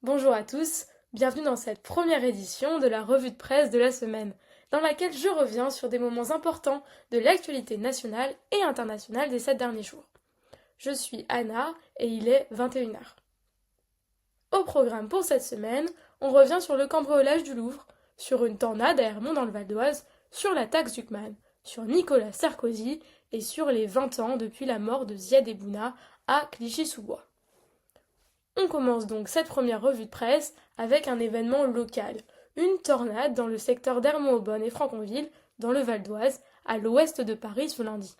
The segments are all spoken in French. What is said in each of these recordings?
Bonjour à tous, bienvenue dans cette première édition de la revue de presse de la semaine, dans laquelle je reviens sur des moments importants de l'actualité nationale et internationale des 7 derniers jours. Je suis Anna et il est 21h. Au programme pour cette semaine, on revient sur le cambriolage du Louvre, sur une tornade à Hermont dans le Val d'Oise, sur la taxe Zuckman, sur Nicolas Sarkozy et sur les 20 ans depuis la mort de Ziad Ebouna à Clichy-sous-Bois. On commence donc cette première revue de presse avec un événement local, une tornade dans le secteur d'Hermont-Aubonne et Franconville, dans le Val d'Oise, à l'ouest de Paris ce lundi.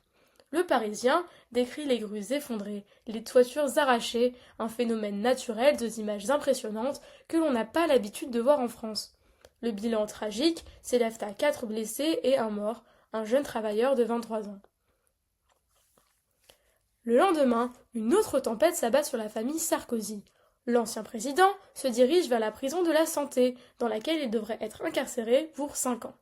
Le Parisien décrit les grues effondrées, les toitures arrachées, un phénomène naturel de images impressionnantes que l'on n'a pas l'habitude de voir en France. Le bilan tragique s'élève à 4 blessés et un mort, un jeune travailleur de 23 ans. Le lendemain, une autre tempête s'abat sur la famille Sarkozy. L'ancien président se dirige vers la prison de la Santé, dans laquelle il devrait être incarcéré pour 5 ans.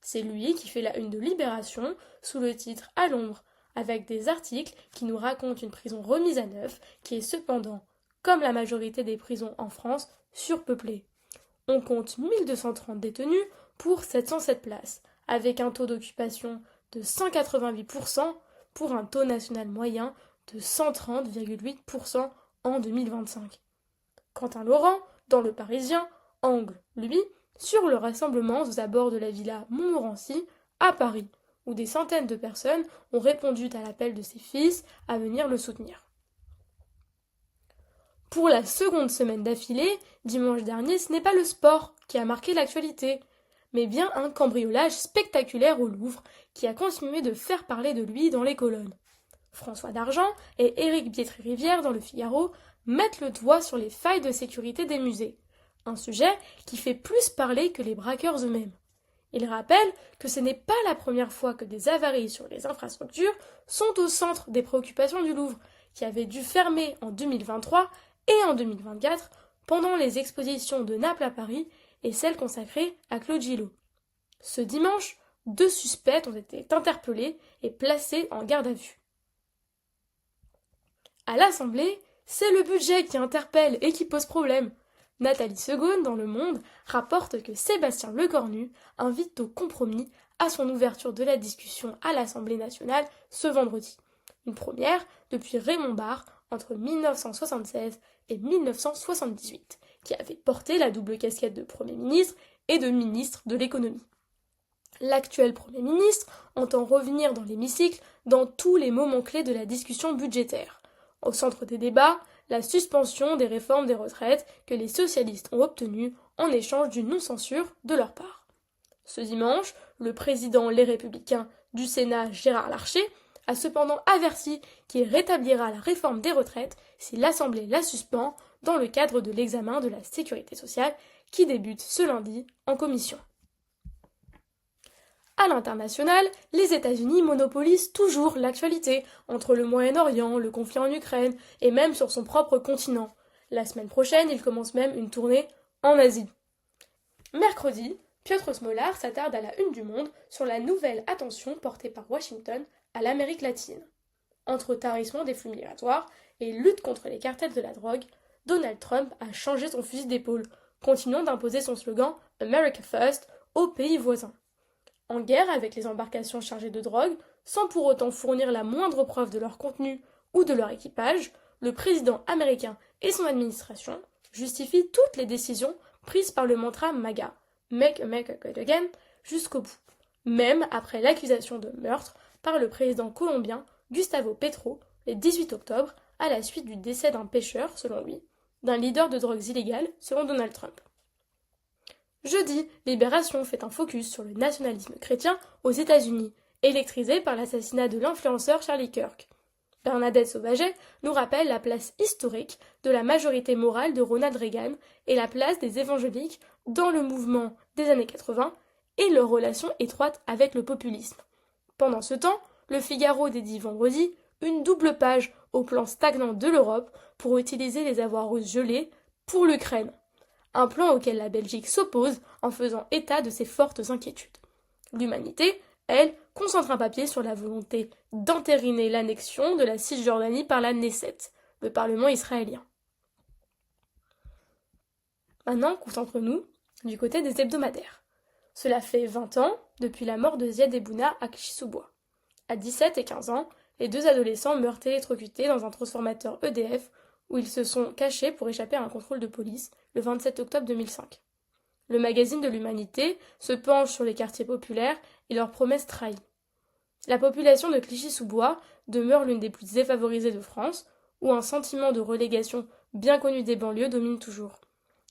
C'est lui qui fait la une de Libération, sous le titre À l'ombre, avec des articles qui nous racontent une prison remise à neuf, qui est cependant, comme la majorité des prisons en France, surpeuplée. On compte 1230 détenus pour 707 places, avec un taux d'occupation de 188%, pour un taux national moyen de 130,8% en 2025. Quentin Laurent, dans Le Parisien, angle, lui, sur le rassemblement aux abords de la villa Montmorency, à Paris, où des centaines de personnes ont répondu à l'appel de ses fils à venir le soutenir. Pour la seconde semaine d'affilée, dimanche dernier, ce n'est pas le sport qui a marqué l'actualité, mais bien un cambriolage spectaculaire au Louvre qui a continué de faire parler de lui dans les colonnes. François Dargent et Éric Biétry-Rivière dans Le Figaro mettent le doigt sur les failles de sécurité des musées, un sujet qui fait plus parler que les braqueurs eux-mêmes. Ils rappellent que ce n'est pas la première fois que des avaries sur les infrastructures sont au centre des préoccupations du Louvre, qui avait dû fermer en 2023 et en 2024 pendant les expositions de Naples à Paris et celle consacrée à Claude Gillot. Ce dimanche, 2 suspects ont été interpellés et placés en garde à vue. À l'Assemblée, c'est le budget qui interpelle et qui pose problème. Nathalie Segonde, dans Le Monde, rapporte que Sébastien Lecornu invite au compromis à son ouverture de la discussion à l'Assemblée nationale ce vendredi. Une première depuis Raymond Barre entre 1976 et 1978, qui avait porté la double casquette de Premier ministre et de ministre de l'économie. L'actuel Premier ministre entend revenir dans l'hémicycle dans tous les moments clés de la discussion budgétaire. Au centre des débats, la suspension des réformes des retraites que les socialistes ont obtenues en échange d'une non-censure de leur part. Ce dimanche, le président Les Républicains du Sénat, Gérard Larcher, a cependant averti qu'il rétablira la réforme des retraites si l'Assemblée la suspend dans le cadre de l'examen de la sécurité sociale qui débute ce lundi en commission. À l'international, les États-Unis monopolisent toujours l'actualité entre le Moyen-Orient, le conflit en Ukraine et même sur son propre continent. La semaine prochaine, il commence même une tournée en Asie. Mercredi, Piotr Smolar s'attarde à la une du Monde sur la nouvelle attention portée par Washington à l'Amérique latine. Entre tarissement des flux migratoires et lutte contre les cartels de la drogue, Donald Trump a changé son fusil d'épaule, continuant d'imposer son slogan America First aux pays voisins. En guerre avec les embarcations chargées de drogue, sans pour autant fournir la moindre preuve de leur contenu ou de leur équipage, le président américain et son administration justifient toutes les décisions prises par le mantra MAGA, Make America Great Again, jusqu'au bout, même après l'accusation de meurtre par le président colombien Gustavo Petro le 18 octobre à la suite du décès d'un pêcheur, selon lui, d'un leader de drogues illégales, selon Donald Trump. Jeudi, Libération fait un focus sur le nationalisme chrétien aux États-Unis, électrisé par l'assassinat de l'influenceur Charlie Kirk. Bernadette Sauvaget nous rappelle la place historique de la majorité morale de Ronald Reagan et la place des évangéliques dans le mouvement des années 80 et leur relation étroite avec le populisme. Pendant ce temps, Le Figaro dédie vendredi une double page au plan stagnant de l'Europe pour utiliser les avoirs russes gelés pour l'Ukraine. Un plan auquel la Belgique s'oppose en faisant état de ses fortes inquiétudes. L'Humanité, elle, concentre un papier sur la volonté d'entériner l'annexion de la Cisjordanie par la Knesset, le Parlement israélien. Maintenant, concentrons-nous du côté des hebdomadaires. Cela fait 20 ans depuis la mort de Ziad Ebouna à Clichy-sous-Bois. À 17 et 15 ans, les deux adolescents meurent électrocutés dans un transformateur EDF où ils se sont cachés pour échapper à un contrôle de police le 27 octobre 2005. Le magazine de l'Humanité se penche sur les quartiers populaires et leurs promesses trahies. La population de Clichy-sous-Bois demeure l'une des plus défavorisées de France, où un sentiment de relégation bien connu des banlieues domine toujours.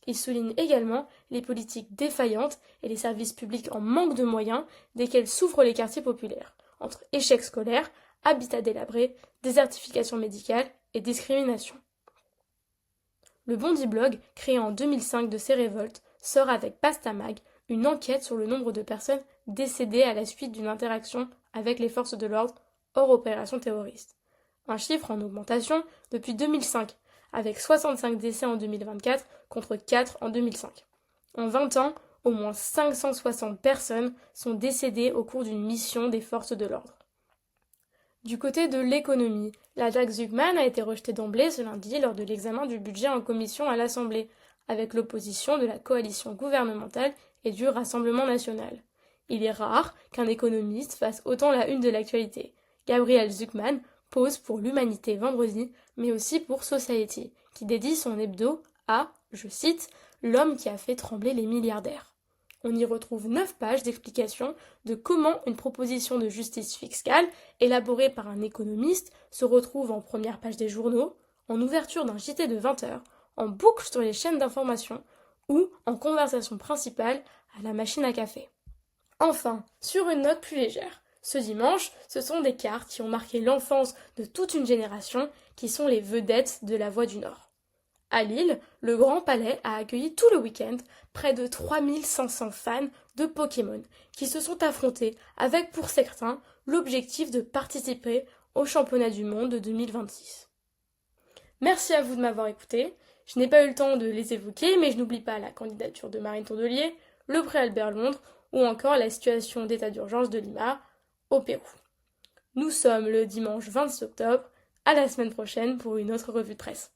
Il souligne également les politiques défaillantes et les services publics en manque de moyens desquels souffrent les quartiers populaires, entre échecs scolaires, habitats délabrés, désertification médicale et discrimination. Le Bondi Blog, créé en 2005 de ces révoltes, sort avec Pastamag une enquête sur le nombre de personnes décédées à la suite d'une interaction avec les forces de l'ordre hors opération terroriste. Un chiffre en augmentation depuis 2005, avec 65 décès en 2024 contre 4 en 2005. En 20 ans, au moins 560 personnes sont décédées au cours d'une mission des forces de l'ordre. Du côté de l'économie, l'attaque Zucman a été rejetée d'emblée ce lundi lors de l'examen du budget en commission à l'Assemblée, avec l'opposition de la coalition gouvernementale et du Rassemblement national. Il est rare qu'un économiste fasse autant la une de l'actualité. Gabriel Zucman pose pour l'Humanité vendredi, mais aussi pour Society, qui dédie son hebdo à, je cite, « l'homme qui a fait trembler les milliardaires ». On y retrouve 9 pages d'explications de comment une proposition de justice fiscale, élaborée par un économiste, se retrouve en première page des journaux, en ouverture d'un JT de 20 heures, en boucle sur les chaînes d'information ou en conversation principale à la machine à café. Enfin, sur une note plus légère, ce dimanche, ce sont des cartes qui ont marqué l'enfance de toute une génération qui sont les vedettes de la Voix du Nord. À Lille, le Grand Palais a accueilli tout le week-end près de 3500 fans de Pokémon qui se sont affrontés avec, pour certains, l'objectif de participer au championnat du monde de 2026. Merci à vous de m'avoir écouté. Je n'ai pas eu le temps de les évoquer, mais je n'oublie pas la candidature de Marine Tondelier, le prêt Albert Londres ou encore la situation d'état d'urgence de Lima au Pérou. Nous sommes le dimanche 26 octobre. À la semaine prochaine pour une autre revue de presse.